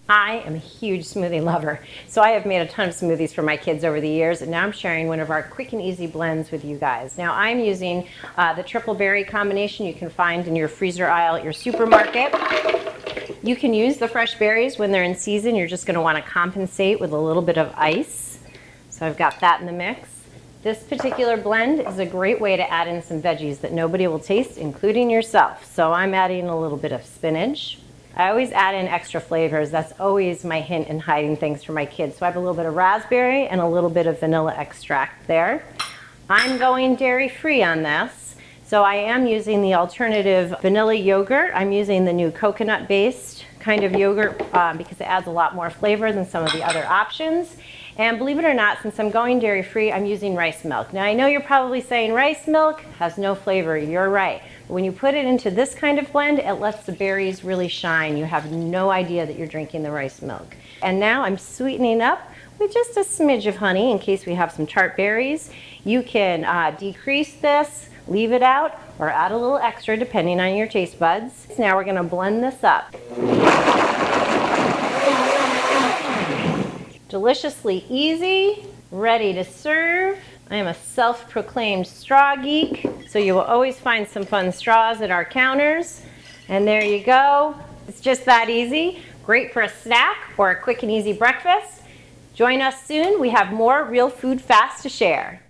I am a huge smoothie lover, so I have made a ton of smoothies for my kids over the years, and now I'm sharing one of our quick and easy blends with you guys. Now I'm using the triple berry combination you can find in your freezer aisle at your supermarket. You can use the fresh berries when they're in season. You're just going to want to compensate with a little bit of ice. So I've got that in the mix. This particular blend is a great way to add in some veggies that nobody will taste, including yourself. So I'm adding a little bit of spinach. I always add in extra flavors. That's always my hint in hiding things for my kids. So I have a little bit of raspberry and a little bit of vanilla extract there. I'm going dairy-free on this. So I am using the alternative vanilla yogurt. I'm using the new coconut-based kind of yogurt because it adds a lot more flavor than some of the other options. And believe it or not, since I'm going dairy-free, I'm using rice milk. Now I know you're probably saying rice milk has no flavor. You're right. But when you put it into this kind of blend, it lets the berries really shine. You have no idea that you're drinking the rice milk. And now I'm sweetening up with just a smidge of honey in case we have some tart berries. You can decrease this, leave it out, or add a little extra depending on your taste buds. Now we're gonna blend this up. Deliciously easy, ready to serve. I am a self-proclaimed straw geek, so you will always find some fun straws at our counters. And there you go. It's just that easy. Great for a snack or a quick and easy breakfast. Join us soon. We have more real food fast to share.